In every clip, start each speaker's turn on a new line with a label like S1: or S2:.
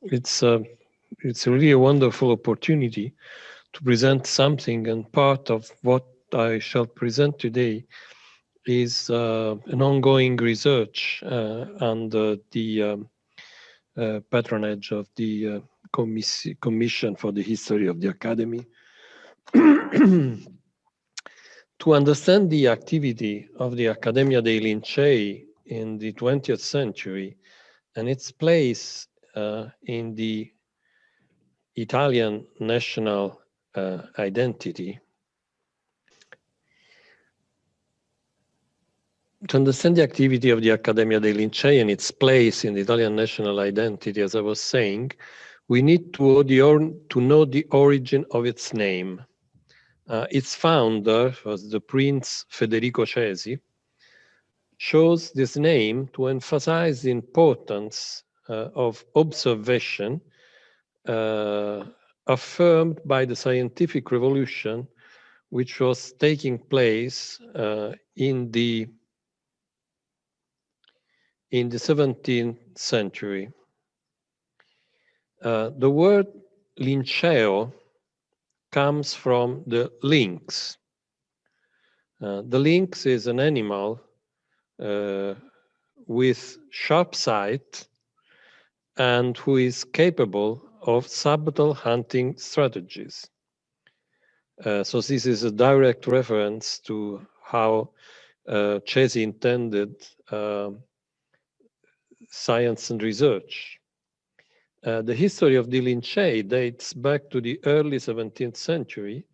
S1: It's really a wonderful opportunity to present something, and part of what I shall present today is an ongoing research under the patronage of the Commission for the History of the Academy. To understand the activity of the Accademia dei Lincei in the 20th century and its place in the Italian national identity, to understand the activity of the Accademia dei Lincei and its place in the Italian national identity, as I was saying, we need to know the origin of its name. Its founder was the Prince Federico Cesi, chose this name to emphasize the importance of observation affirmed by the scientific revolution which was taking place in the 17th century. The word linceo comes from the lynx. The lynx is an animal with sharp sight and who is capable of subtle hunting strategies. So this is a direct reference to how Cesi intended science and research. The history of the Lincei dates back to the early 17th century,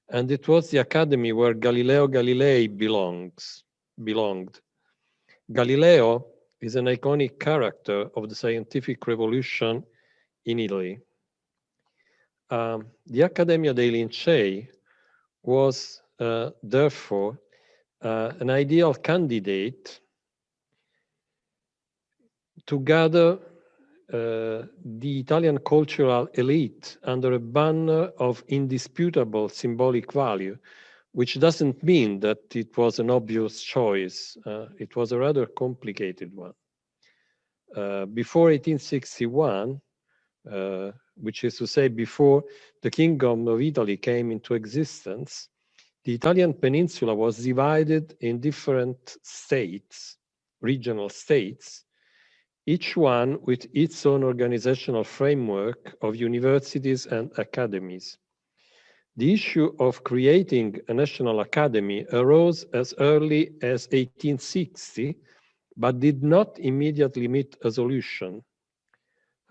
S1: and it was the academy where Galileo Galilei belonged. Galileo is an iconic character of the scientific revolution in Italy. The Accademia dei Lincei was therefore an ideal candidate to gather the Italian cultural elite under a banner of indisputable symbolic value, which doesn't mean that it was an obvious choice. It was a rather complicated one. Before 1861, which is to say before the Kingdom of Italy came into existence, the Italian peninsula was divided in different states, regional states, each one with its own organizational framework of universities and academies. The issue of creating a national academy arose as early as 1860, but did not immediately meet a solution.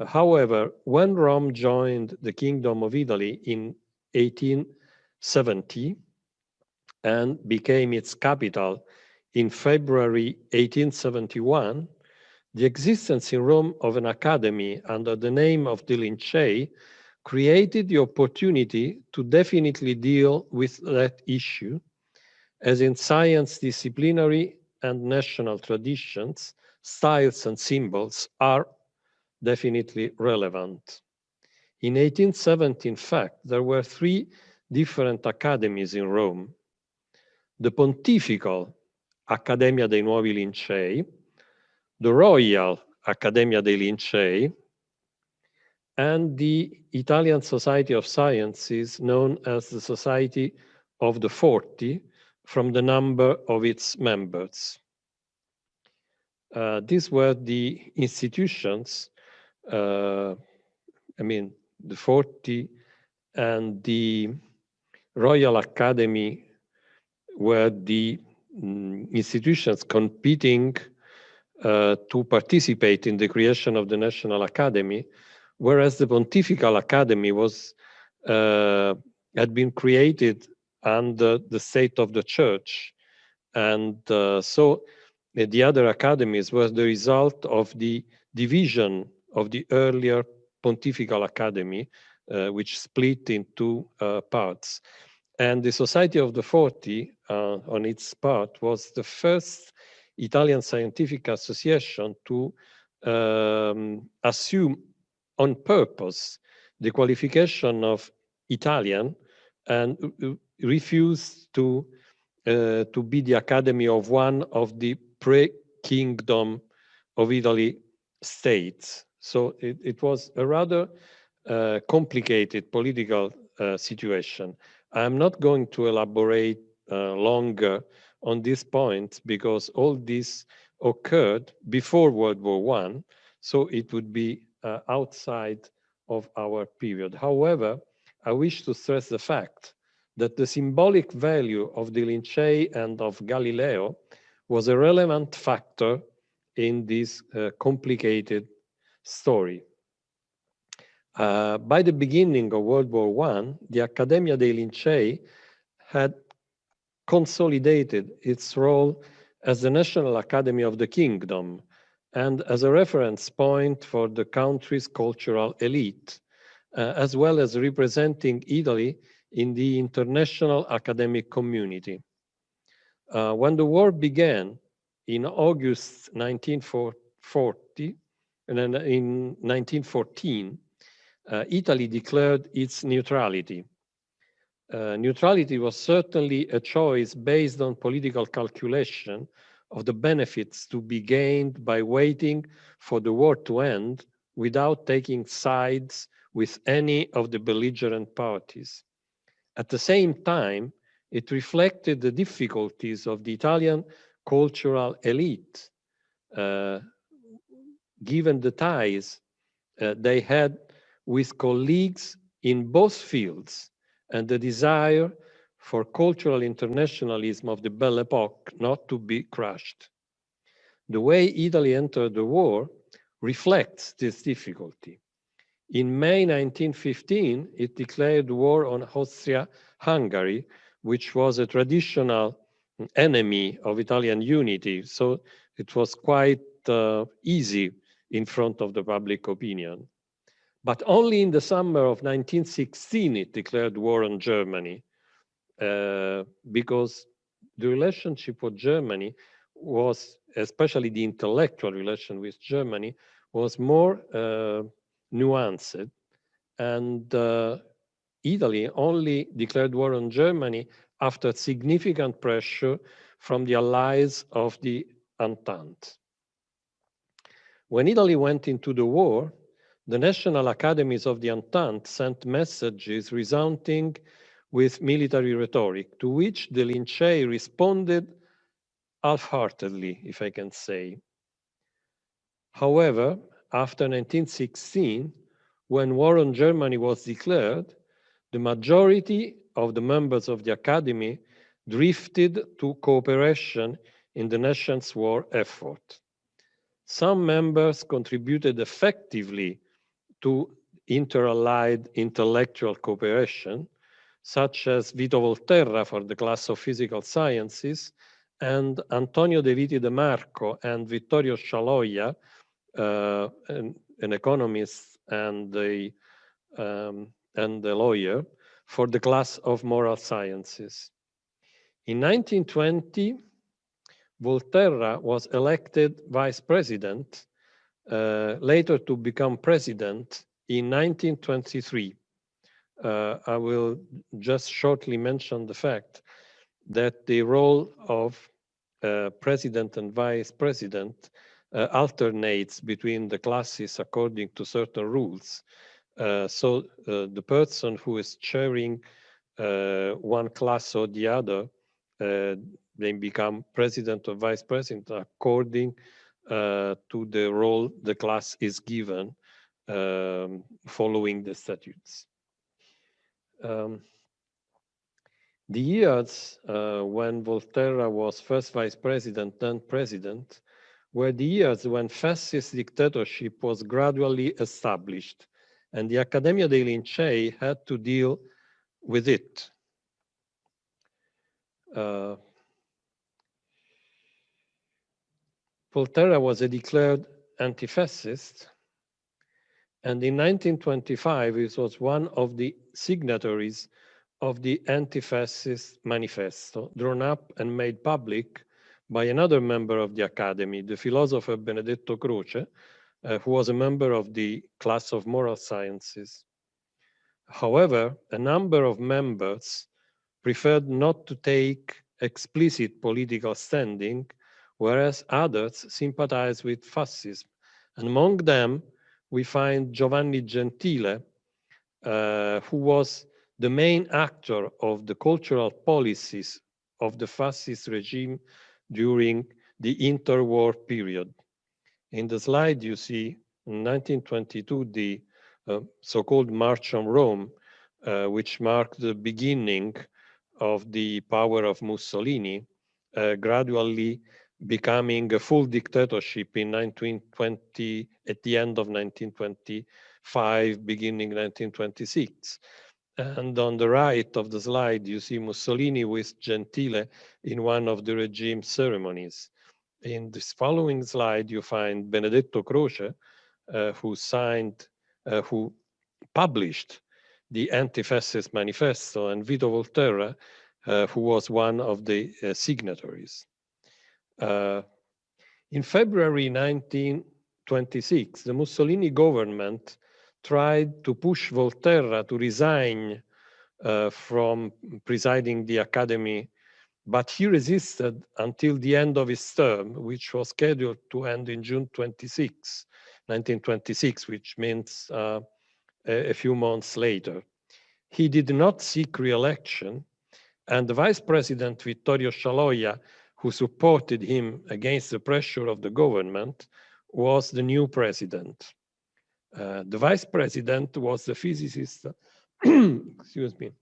S1: However, when Rome joined the Kingdom of Italy in 1870 and became its capital in February 1871, the existence in Rome of an academy under the name of the Lincei created the opportunity to definitely deal with that issue, as in science, disciplinary and national traditions, styles and symbols are definitely relevant. In 1870, in fact, there were 3 different academies in Rome: the Pontifical Accademia dei Nuovi Lincei, the Royal Accademia dei Lincei, and the Italian Society of Sciences, known as the Society of the 40, from the number of its members. These were the institutions, the 40 and the Royal Academy were the institutions competing to participate in the creation of the National Academy, whereas the Pontifical Academy had been created under the state of the Church. And so the other academies were the result of the division of the earlier Pontifical Academy, which split into parts. And the Society of the 40, on its part, was the first Italian scientific association to assume on purpose the qualification of Italian and refused to be the academy of one of the pre-Kingdom of Italy states. So it was a rather complicated political situation. I'm not going to elaborate longer on this point because all this occurred before World War I, so it would be outside of our period. However, I wish to stress the fact that the symbolic value of the Lincei and of Galileo was a relevant factor in this complicated story. By the beginning of World War I, the Accademia dei Lincei had consolidated its role as the National Academy of the Kingdom and as a reference point for the country's cultural elite, as well as representing Italy in the international academic community. When the war began in August 1940, and then in 1914, Italy declared its neutrality. Neutrality was certainly a choice based on political calculation of the benefits to be gained by waiting for the war to end without taking sides with any of the belligerent parties. At the same time, it reflected the difficulties of the Italian cultural elite, given the ties they had with colleagues in both fields and the desire for cultural internationalism of the Belle Époque not to be crushed. The way Italy entered the war reflects this difficulty. In May 1915, it declared war on Austria-Hungary, which was a traditional enemy of Italian unity. So it was quite easy in front of the public opinion. But only in the summer of 1916, it declared war on Germany, because the relationship with Germany was, especially the intellectual relation with Germany, was more nuanced. And Italy only declared war on Germany after significant pressure from the allies of the Entente. When Italy went into the war, the national academies of the Entente sent messages resounding with military rhetoric, to which the Lincei responded half-heartedly, if I can say. However, after 1916, when war on Germany was declared, the majority of the members of the Academy drifted to cooperation in the nation's war effort. Some members contributed effectively to inter-allied intellectual cooperation, such as Vito Volterra for the class of physical sciences, and Antonio De Viti De Marco and Vittorio Scialoia, an economist and a lawyer, for the class of moral sciences. In 1920, Volterra was elected vice president, later to become president in 1923. I will just shortly mention the fact that the role of president and vice president alternates between the classes according to certain rules. So the person who is chairing one class or the other, they become president or vice president according to the role the class is given following the statutes. The years when Volterra was first vice president, then president, were the years when fascist dictatorship was gradually established, and the Accademia dei Lincei had to deal with it. Volterra was a declared anti-fascist, and in 1925, he was one of the signatories of the Anti-Fascist Manifesto, drawn up and made public by another member of the Academy, the philosopher Benedetto Croce, who was a member of the class of moral sciences. However, a number of members preferred not to take explicit political standing, whereas others sympathized with fascism. And among them we find Giovanni Gentile, who was the main actor of the cultural policies of the fascist regime during the interwar period. In the slide, you see in 1922, the so-called March on Rome, which marked the beginning of the power of Mussolini, gradually becoming a full dictatorship in 1920, at the end of 1925, beginning 1926. And on the right of the slide, you see Mussolini with Gentile in one of the regime ceremonies. In this following slide, you find Benedetto Croce, who published the Anti-fascist Manifesto, and Vito Volterra, who was one of the signatories. In February 1926, the Mussolini government tried to push Volterra to resign from presiding the Academy, but he resisted until the end of his term, which was scheduled to end in June 26, 1926, which means a few months later. He did not seek re-election, and the Vice President Vittorio Scialoia, who supported him against the pressure of the government, was the new president. The Vice President was the physicist, excuse me,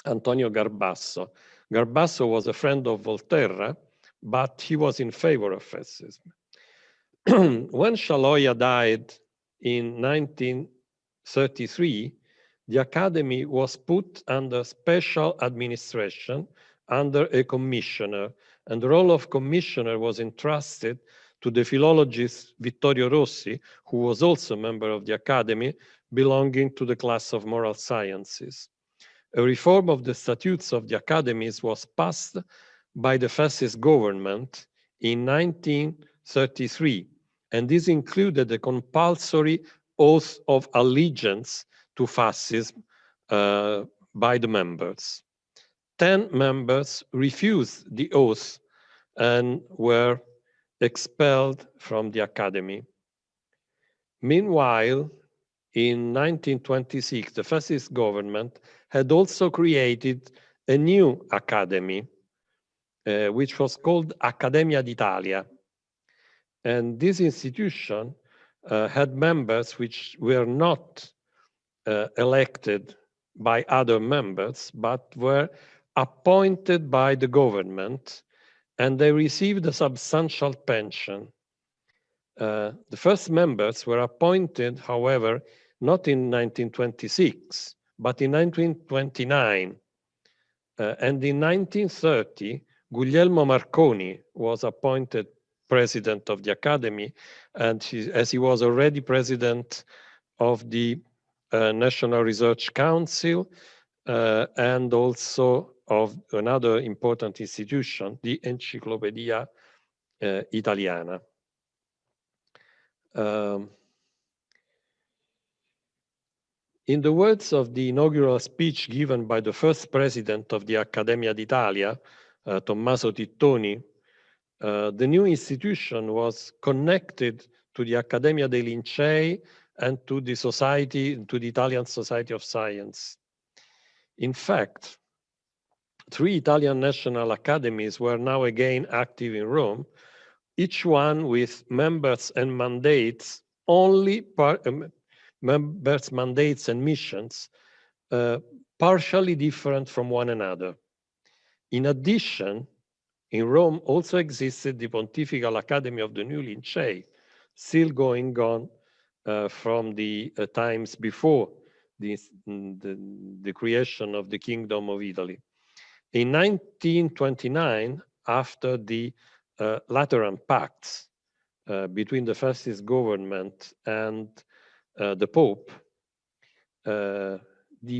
S1: Antonio Garbasso. Garbasso was a friend of Volterra, but he was in favor of fascism. When Scialoia died in 1933, the Academy was put under special administration under a commissioner, and the role of commissioner was entrusted to the philologist Vittorio Rossi, who was also a member of the Academy, belonging to the class of moral sciences. A reform of the statutes of the academies was passed by the fascist government in 1933, and this included a compulsory oath of allegiance to fascism by the members. 10 members refused the oath and were expelled from the academy. Meanwhile, in 1926, the fascist government had also created a new academy, which was called Accademia d'Italia. And this institution had members which were not elected by other members, but were appointed by the government, and they received a substantial pension. The first members were appointed, however, not in 1926, but in 1929. And in 1930, Guglielmo Marconi was appointed president of the Academy, and as he was already president of the National Research Council and also of another important institution, the Enciclopedia Italiana. In the words of the inaugural speech given by the first president of the Accademia d'Italia, Tommaso Tittoni, the new institution was connected to the Accademia dei Lincei and to the Italian Society of Science. In fact, 3 Italian national academies were now again active in Rome, each one with members and mandates members, mandates, and missions partially different from one another. In addition, in Rome also existed the Pontifical Academy of the New Lincei, still going on from the times before the creation of the Kingdom of Italy. In 1929, after the Lateran Pacts between the fascist government and the Pope, the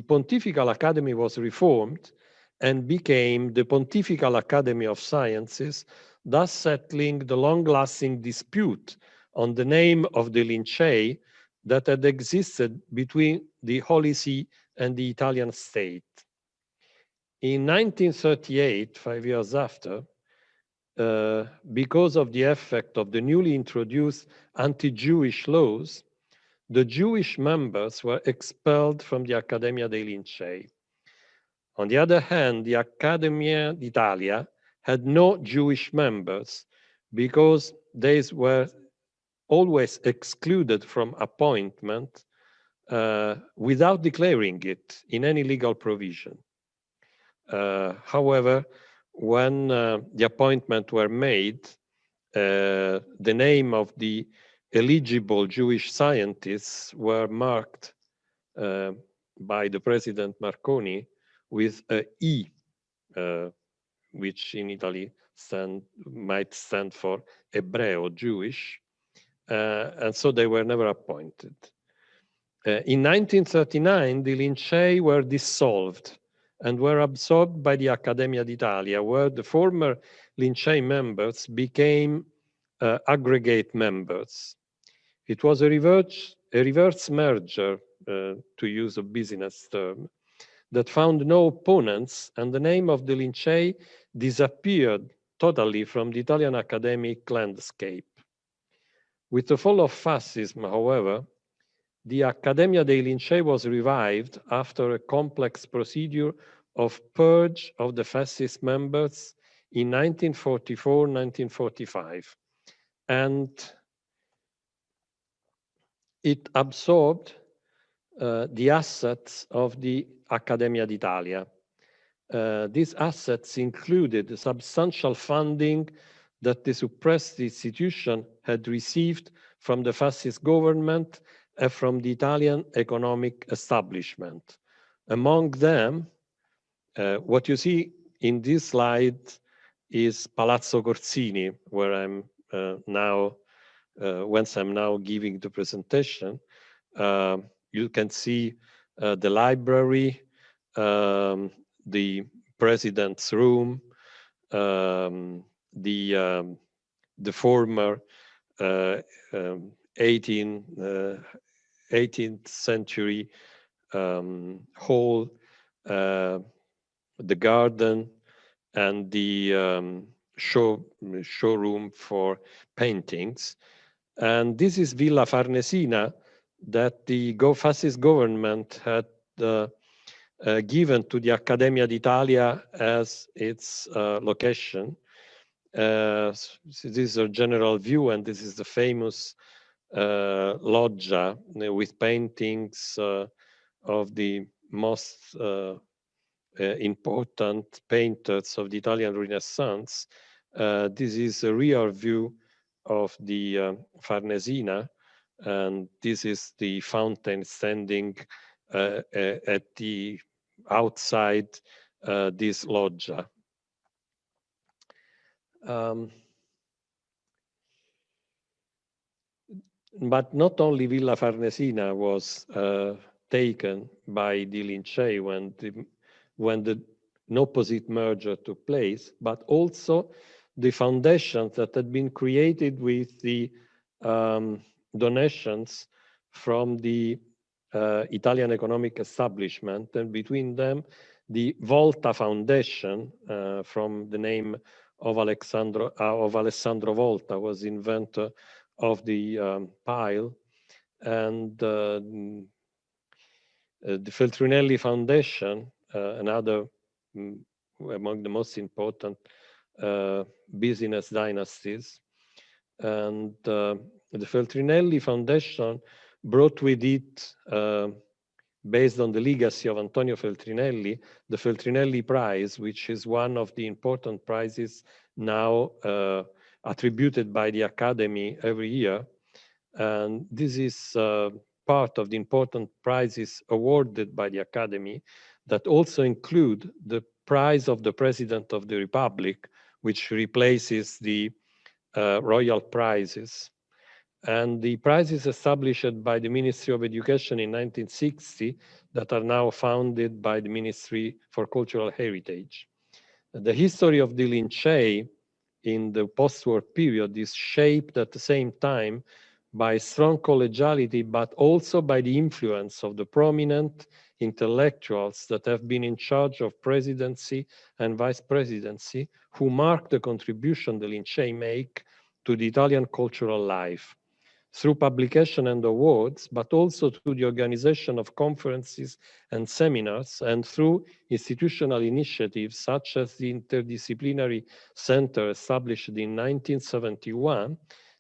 S1: Pontifical Academy was reformed and became the Pontifical Academy of Sciences, thus settling the long-lasting dispute on the name of the Lincei that had existed between the Holy See and the Italian state. In 1938, 5 years after, because of the effect of the newly introduced anti-Jewish laws, the Jewish members were expelled from the Accademia dei Lincei. On the other hand, the Accademia d'Italia had no Jewish members because these were always excluded from appointment without declaring it in any legal provision. However, when the appointments were made, the name of the eligible Jewish scientists were marked by the President Marconi with a E, which in Italy might stand for Ebreo, Jewish, and so they were never appointed. In 1939, the Lincei were dissolved and were absorbed by the Accademia d'Italia, where the former Lincei members became aggregate members. It was a reverse merger, to use a business term, that found no opponents, and the name of the Lincei disappeared totally from the Italian academic landscape. With the fall of fascism, however, the Accademia dei Lincei was revived after a complex procedure of purge of the fascist members in 1944-1945. And it absorbed the assets of the Accademia d'Italia. These assets included substantial funding that the suppressed institution had received from the fascist government and from the Italian economic establishment. Among them, what you see in this slide is Palazzo Corsini, where I'm now, whence I'm now giving the presentation. You can see the library, the president's room, the former 18th century hall, the garden, and the showroom for paintings. And this is Villa Farnesina that the fascist government had given to the Accademia d'Italia as its location. This is a general view, and this is the famous loggia with paintings of the most important painters of the Italian Renaissance. This is a rear view of the Farnesina, and this is the fountain standing at the outside this loggia. But not only Villa Farnesina was taken by the Lincei when the opposite merger took place, but also the foundations that had been created with the donations from the Italian economic establishment, and between them the Volta Foundation, from the name of Alessandro Volta, was inventor of the pile, and the Feltrinelli Foundation, another among the most important business dynasties. And the Feltrinelli Foundation brought with it, based on the legacy of Antonio Feltrinelli, the Feltrinelli Prize, which is one of the important prizes now attributed by the Academy every year. And this is part of the important prizes awarded by the Academy that also include the prize of the President of the Republic, which replaces the royal prizes. And the prizes established by the Ministry of Education in 1960 that are now founded by the Ministry for Cultural Heritage. The history of the Lincei in the post-war period is shaped at the same time by strong collegiality, but also by the influence of the prominent intellectuals that have been in charge of presidency and vice presidency, who mark the contribution the Lincei make to the Italian cultural life. through publication and awards, but also through the organization of conferences and seminars, and through institutional initiatives such as the Interdisciplinary Center established in 1971,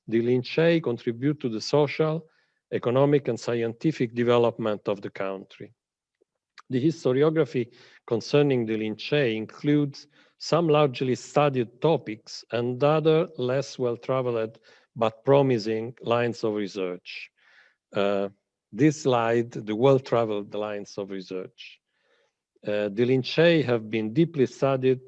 S1: the Lincei contribute to the social, economic, and scientific development of the country. The historiography concerning the Lincei includes some largely studied topics and other less well-traveled but promising lines of research. This slide, the well-traveled lines of research. The Lincei have been deeply studied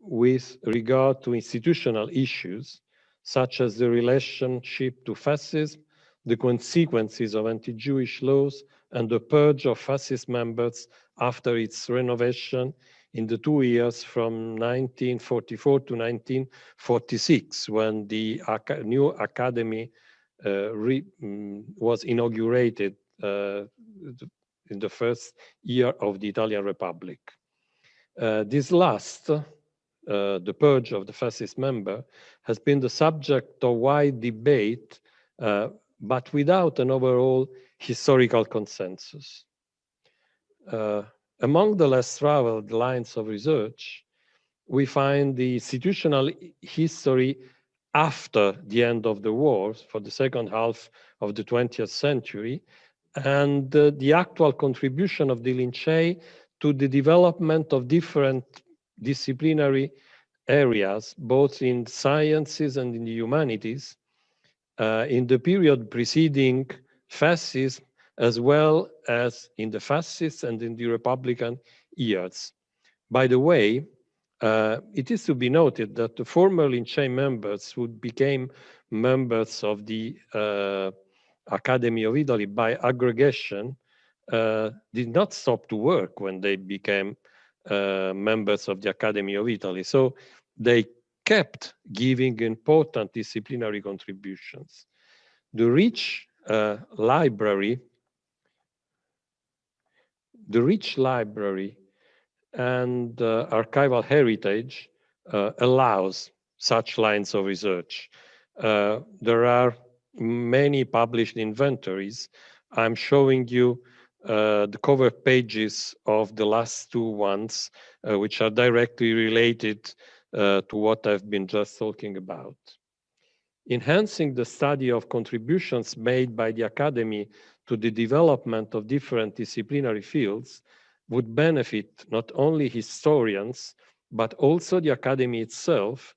S1: with regard to institutional issues, such as the relationship to fascism, the consequences of anti-Jewish laws, and the purge of fascist members after its renovation in the 2 years from 1944 to 1946, when the new academy was inaugurated in the first year of the Italian Republic. This last, the purge of the fascist member, has been the subject of wide debate, but without an overall historical consensus. Among the less traveled lines of research, we find the institutional history after the end of the war, for the second half of the 20th century, and the actual contribution of the Lincei to the development of different disciplinary areas, both in sciences and in the humanities, in the period preceding fascism, as well as in the fascist and in the Republican years. By the way, it is to be noted that the former Lincei members who became members of the Academy of Italy by aggregation did not stop to work when they became members of the Academy of Italy. So they kept giving important disciplinary contributions. The rich library and archival heritage allows such lines of research. There are many published inventories. I'm showing you the cover pages of the last two ones, which are directly related to what I've been just talking about. Enhancing the study of contributions made by the Academy to the development of different disciplinary fields would benefit not only historians, but also the Academy itself,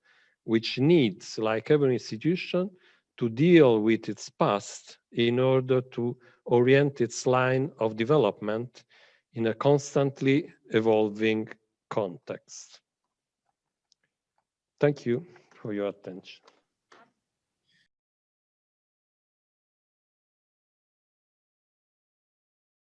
S1: which needs, like every institution, to deal with its past in order to orient its line of development in a constantly evolving context. Thank you for your attention.